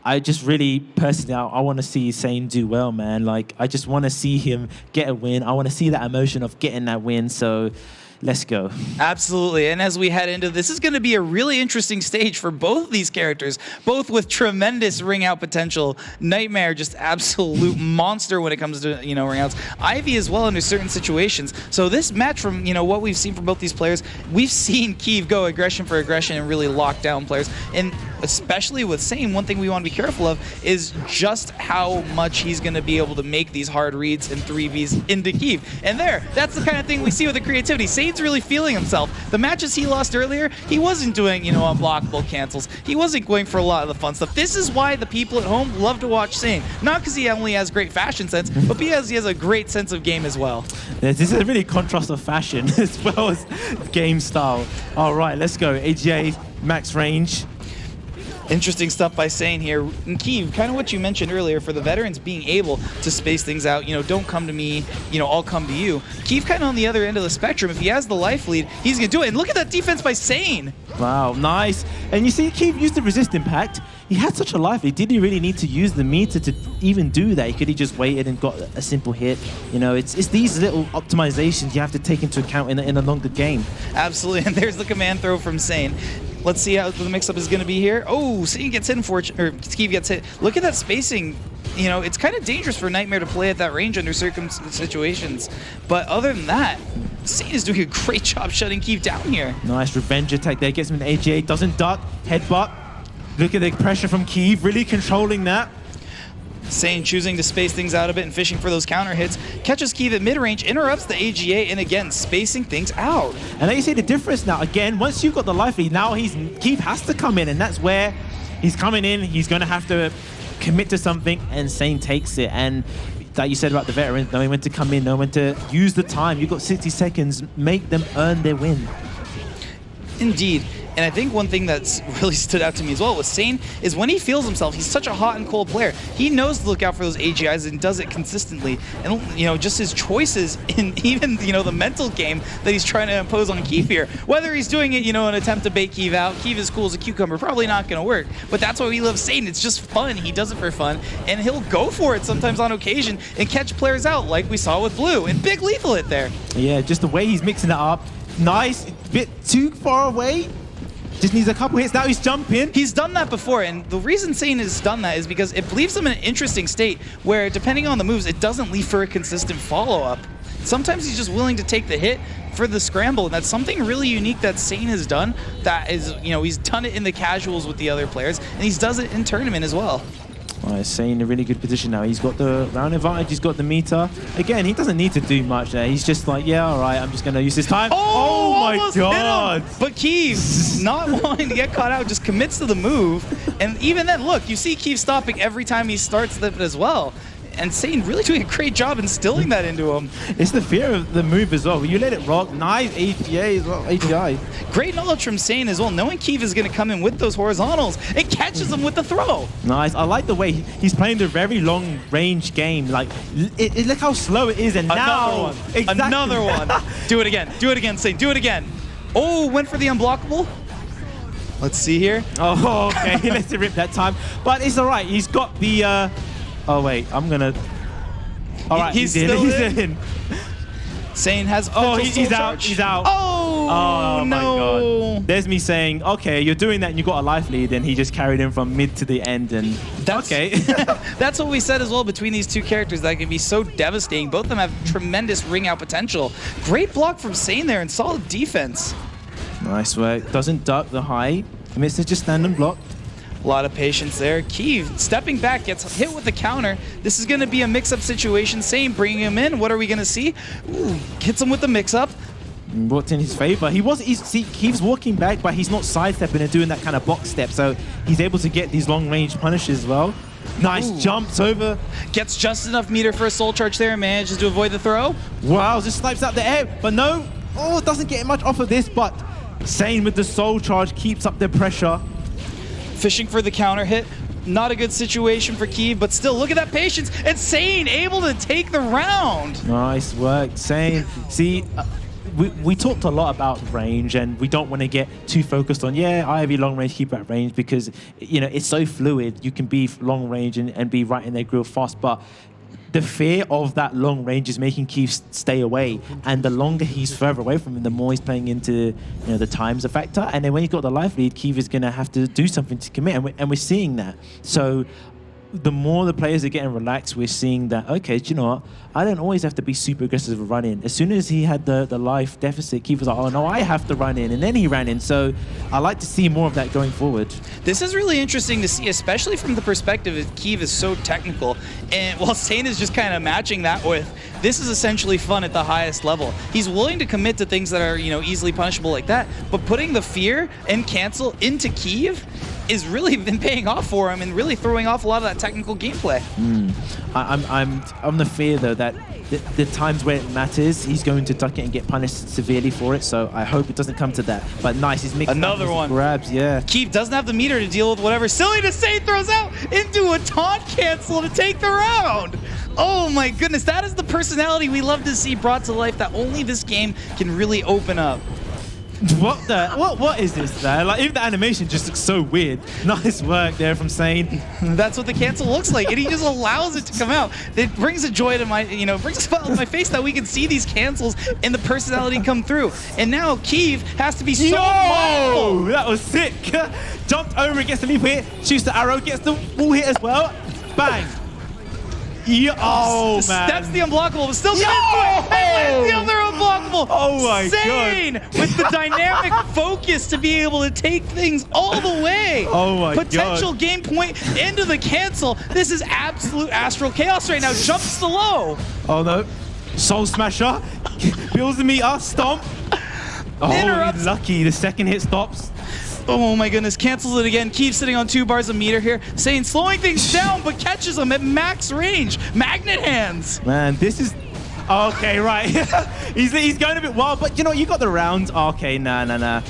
I just really, personally, I want to see Saiyne do well, man. Like, I just want to see him get a win. I want to see that emotion of getting that win. So let's go. Absolutely. And as we head into this, is going to be a really interesting stage for both of these characters, both with tremendous ring out potential. Nightmare, just absolute monster when it comes to, ring outs. Ivy as well under certain situations. So this match, from, what we've seen from both these players, we've seen Keev go aggression for aggression and really lock down players. And especially with Saiyne, one thing we want to be careful of is just how much he's going to be able to make these hard reads and 3Vs into Keev. And that's the kind of thing we see with the creativity. Saiyne's really feeling himself. The matches he lost earlier, he wasn't doing, unblockable cancels. He wasn't going for a lot of the fun stuff. This is why the people at home love to watch Saiyne. Not because he only has great fashion sense, but because he has a great sense of game as well. This is a really contrast of fashion as well as game style. All right, let's go. AGA, max range. Interesting stuff by Saiyne here. And Keev, kind of what you mentioned earlier, for the veterans being able to space things out, don't come to me, I'll come to you. Keev kind of on the other end of the spectrum. If he has the life lead, he's going to do it. And look at that defense by Saiyne. Wow, nice. And you see, Keev used the resist impact. He had such a life lead. Did he really need to use the meter to even do that? Could he just waited and got a simple hit? It's these little optimizations you have to take into account in a longer game. Absolutely. And there's the command throw from Saiyne. Let's see how the mix-up is going to be here. Oh, Saiyne gets hit, or Keev gets hit. Look at that spacing. It's kind of dangerous for Nightmare to play at that range under certain situations. But other than that, Saiyne is doing a great job shutting Keev down here. Nice revenge attack there. Gets him an AGA. Doesn't duck. Headbutt. Look at the pressure from Keev. Really controlling that. Saiyne choosing to space things out a bit and fishing for those counter hits. Catches Keev at mid-range, interrupts the AGA, and again, spacing things out. And then you see the difference now. Again, once you've got the life lead, now Keev has to come in, and that's where he's coming in. He's going to have to commit to something, and Saiyne takes it. And like you said about the veterans, knowing when to come in, knowing when to use the time. You've got 60 seconds. Make them earn their win. Indeed. And I think one thing that's really stood out to me as well with Saiyne is when he feels himself, he's such a hot and cold player. He knows to look out for those AGIs and does it consistently. And, just his choices in even, the mental game that he's trying to impose on Keev here. Whether he's doing it, an attempt to bait Keev out, Keev is cool as a cucumber, probably not going to work. But that's why we love Saiyne. It's just fun. He does it for fun. And he'll go for it sometimes on occasion and catch players out like we saw with Blue. And big lethal hit there. Yeah, just the way he's mixing it up. Nice. Bit too far away. Just needs a couple hits. Now he's jumping. He's done that before, and the reason Saiyne has done that is because it leaves him in an interesting state where, depending on the moves, it doesn't leave for a consistent follow-up. Sometimes he's just willing to take the hit for the scramble, and that's something really unique that Saiyne has done. That is, he's done it in the casuals with the other players, and he does it in tournament as well. Saiyne in a really good position now. He's got the round advantage, he's got the meter. Again, he doesn't need to do much there. He's just like, yeah, all right, I'm just going to use this time. Oh my God. But Keev, not wanting to get caught out, just commits to the move. And even then, look, you see Keev stopping every time he starts that as well. And Saiyne really doing a great job instilling that into him. It's the fear of the move as well. You let it rock. Nice AGA as well. AGI. Great knowledge from Saiyne as well, knowing Keev is going to come in with those horizontals. It catches him with the throw. Nice. I like the way he's playing the very long range game. Like, look how slow it is. And now, another one. Do it again. Do it again, Saiyne. Do it again. Oh, went for the unblockable. Let's see here. Oh, okay. He lets it rip that time. But it's all right. He's got the... Oh wait, I'm gonna. All right, he's still in. Saiyne has. Oh, he's out. He's out. Oh, no! My God. There's me saying, okay, you're doing that, and you got a life lead, and he just carried him from mid to the end, and okay. That's what we said as well between these two characters that can be so devastating. Both of them have tremendous ring out potential. Great block from Saiyne there, and solid defense. Nice work. Doesn't duck the high. Commits to just stand and block. A lot of patience there. Keev stepping back, gets hit with the counter. This is going to be a mix-up situation. Saiyne bringing him in. What are we going to see? Ooh, hits him with the mix-up. Worked in his favor. See, Keev's walking back, but he's not sidestepping and doing that kind of box step. So he's able to get these long-range punishes as well. Nice jumps over. Gets just enough meter for a soul charge there and manages to avoid the throw. Wow, just snipes out the air. But no. Oh, doesn't get much off of this, but Saiyne with the soul charge keeps up the pressure. Fishing for the counter hit. Not a good situation for Keev, but still, look at that patience. And Saiyne able to take the round. Nice work, Saiyne. See, we talked a lot about range, and we don't want to get too focused on, Ivy long range, keep at range, because, you know, it's so fluid. You can be long range and be right in their grill fast, but the fear of that long range is making Keev stay away, and the longer he's further away from him, the more he's playing into, you know, the time's a factor. And then when he's got the life lead, Keev is going to have to do something to commit, and we're seeing that. So the more the players are getting relaxed, we're seeing that, okay, do you know what? I don't always have to be super aggressive with running. As soon as he had the life deficit, Keev was like, oh no, I have to run in, and then he ran in. So I like to see more of that going forward. This is really interesting to see, especially from the perspective that Keev is so technical, and while Saiyne is just kind of matching that with, this is essentially fun at the highest level. He's willing to commit to things that are, you know, easily punishable like that, but putting the fear and cancel into Keev is really been paying off for him and really throwing off a lot of that technical gameplay. I'm the fear though that the times where it matters, he's going to duck it and get punished severely for it. So I hope it doesn't come to that. But nice, he's making another one. Grabs, yeah. Keev doesn't have the meter to deal with whatever silliness Saiyne throws out into a taunt cancel to take the round. Oh my goodness, that is the personality we love to see brought to life that only this game can really open up. What is this, man? Like, even the animation just looks so weird. Nice work there from Saiyne. That's what the cancel looks like, and he just allows it to come out. It brings a joy to my, you know, brings a smile to my face that we can see these cancels and the personality come through. And now Keev has to be so mindful. That was sick. Jumped over, gets the leap hit, shoots the arrow, gets the wall hit as well. Bang. Oh, man. Steps the unblockable, but still the other unblockable. Oh, my Saiyne God. with the dynamic focus to be able to take things all the way. Oh, my God. Potential game point into the cancel. This is absolute astral chaos right now. Jumps the low. Oh, no. Soul Smasher. Builds the meter. Stomp. Oh, Interrupts. He's lucky. The second hit stops. Oh my goodness, cancels it again. Keev sitting on 2 bars of meter here. Saiyne slowing things down, but catches him at max range. Magnet hands. Man, this is... Okay, right. he's going a bit wild, but you know, you got the round. Okay, nah.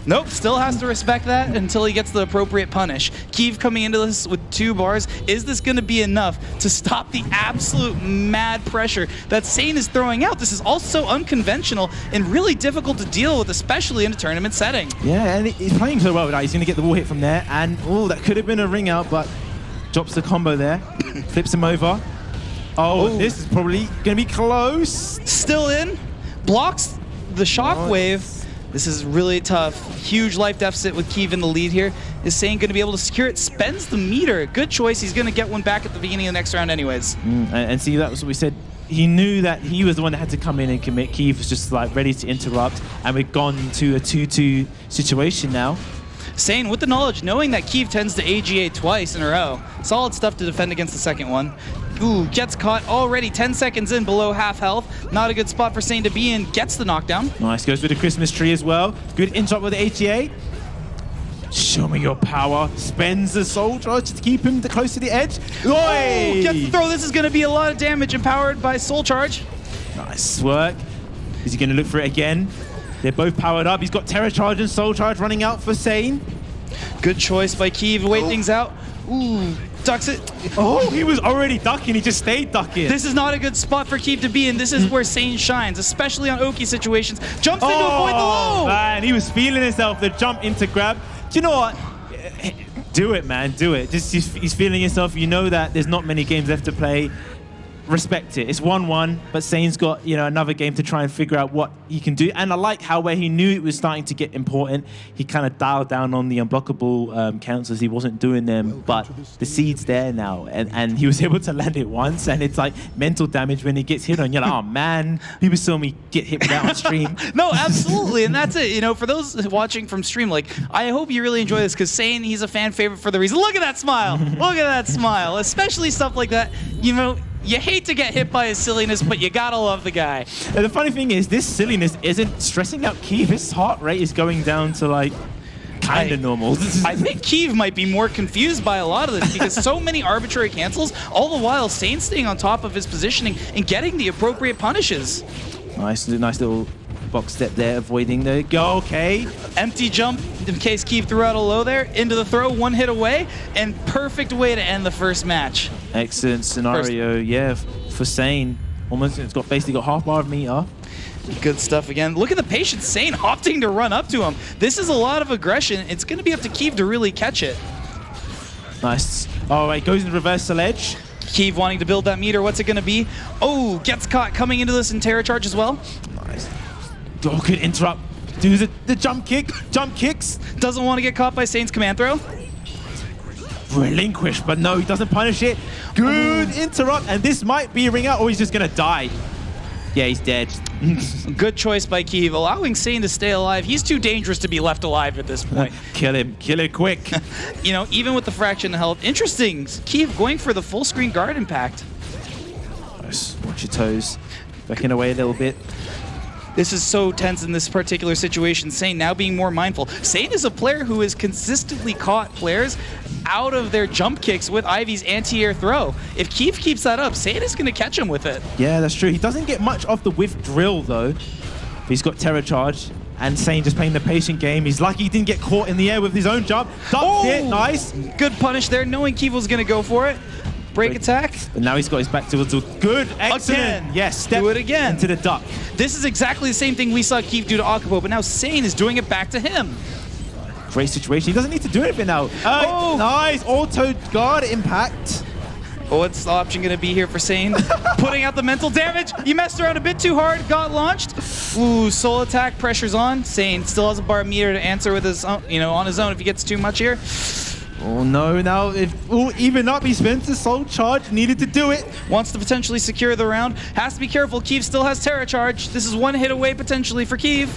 Nope, still has to respect that until he gets the appropriate punish. Keev coming into this with 2 bars. Is this going to be enough to stop the absolute mad pressure that Saiyne is throwing out? This is also unconventional and really difficult to deal with, especially in a tournament setting. Yeah, and he's playing so well with that. He's going to get the wall hit from there, and oh, that could have been a ring out, but drops the combo there. Flips him over. Oh, this is probably going to be close. Still in. Blocks the shockwave. This is really tough. Huge life deficit with Keev in the lead here. Is Saiyne going to be able to secure it? Spends the meter. Good choice. He's going to get one back at the beginning of the next round anyways. And see, that was what we said. He knew that he was the one that had to come in and commit. Keev was just like ready to interrupt. And we've gone to a 2-2 situation now. Saiyne with the knowledge, knowing that Keev tends to AGA twice in a row. Solid stuff to defend against the second one. Ooh, gets caught already 10 seconds in below half health. Not a good spot for Saiyne to be in. Gets the knockdown. Nice, goes with the Christmas tree as well. Good interrupt with the ATA. Show me your power. Spends the soul charge to keep him close to the edge. Oh, gets the throw. This is going to be a lot of damage empowered by soul charge. Nice work. Is he going to look for it again? They're both powered up. He's got Terror Charge and Soul Charge running out for Saiyne. Good choice by Keev to wait things out. Ooh, ducks it. Oh, he was already ducking. He just stayed ducking. This is not a good spot for Keev to be in. This is where Saiyne shines, especially on Oki situations. Jumps in to avoid the low. Man, he was feeling himself. The jump into grab. Do you know what? Do it, man. Do it. Just he's feeling himself. You know that there's not many games left to play. Respect it. It's 1-1, but Saiyne's got, you know, another game to try and figure out what he can do. And I like how where he knew it was starting to get important, he kind of dialed down on the unblockable counters. He wasn't doing them, but the seed's there now, and he was able to land it once. And it's like mental damage when he gets hit on. You're like, oh man, people saw me get hit with that on stream. No, absolutely, and that's it. You know, for those watching from stream, like, I hope you really enjoy this because Saiyne, he's a fan favorite for the reason. Look at that smile. Look at that smile. Especially stuff like that. You know, you hate to get hit by his silliness, but you gotta love the guy. And the funny thing is, this silliness isn't stressing out Keev. His heart rate is going down to like kind of normal. I think Keev might be more confused by a lot of this because so many arbitrary cancels, all the while Saiyne staying on top of his positioning and getting the appropriate punishes. Nice little box step there, avoiding the go. Okay. Empty jump in case Keev threw out a low there. Into the throw, 1 hit away, and perfect way to end the first match. Excellent scenario, yeah, for Saiyne. Almost, it's basically got half bar of meter. Good stuff again. Look at the patience. Saiyne opting to run up to him. This is a lot of aggression. It's going to be up to Keev to really catch it. Nice. Oh, it goes into reverse ledge. Keev wanting to build that meter. What's it going to be? Oh, gets caught coming into this in Terra Charge as well. Nice. Oh, good interrupt. Do the jump kick. Jump kicks. Doesn't want to get caught by Saiyne's command throw. Relinquish, but no, he doesn't punish it. Good interrupt, and this might be a ring out, or he's just going to die. Yeah, he's dead. Good choice by Keev, allowing Saiyne to stay alive. He's too dangerous to be left alive at this point. Kill him quick. You know, even with the fraction of health. Interesting, Keev going for the full screen guard impact. Nice. Watch your toes. Backing away a little bit. This is so tense in this particular situation. Saiyne now being more mindful. Saiyne is a player who has consistently caught players out of their jump kicks with Ivy's anti-air throw. If Keev keeps that up, Saiyne is going to catch him with it. Yeah, that's true. He doesn't get much off the whiff drill, though. He's got Terra Charge, and Saiyne just playing the patient game. He's lucky he didn't get caught in the air with his own jump. Ducked it, nice. Good punish there, knowing Keev was going to go for it. Break attack. But now he's got his back to good, excellent. Again. Yes, step do it again. into the duck. This is exactly the same thing we saw Keev do to Akubo, but now Saiyne is doing it back to him. Great situation. He doesn't need to do anything now. Nice auto guard impact. What's the option going to be here for Saiyne? Putting out the mental damage. You messed around a bit too hard. Got launched. Ooh, soul attack. Pressure's on. Saiyne still has a bar meter to answer with his, on his own if he gets too much here. Oh no, now even up, he spent his soul charge, needed to do it. Wants to potentially secure the round. Has to be careful, Keev still has Terra Charge. This is one hit away potentially for Keev.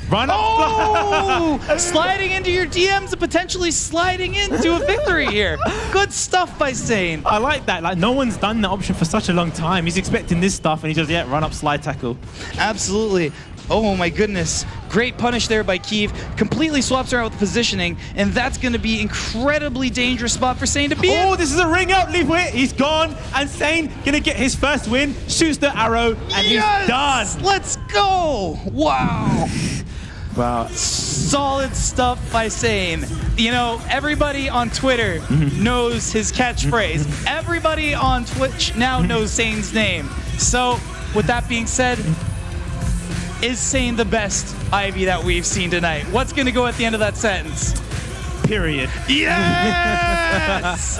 Run up. Oh! Sliding into your DMs and potentially sliding into a victory here. Good stuff by Saiyne. I like that. Like, no one's done that option for such a long time. He's expecting this stuff and he just, run up, slide tackle. Absolutely. Oh my goodness. Great punish there by Keev. Completely swaps around with the positioning, and that's going to be incredibly dangerous spot for Saiyne to be in. Oh, this is a ring out, leave it. He's gone, and Saiyne gonna get his first win, shoots the arrow, and he's done. Let's go. Wow. Wow. Solid stuff by Saiyne. You know, everybody on Twitter knows his catchphrase. Everybody on Twitch now knows Saiyne's name. So, with that being said, is Saiyne the best Ivy that we've seen tonight? What's going to go at the end of that sentence? Period. Yes!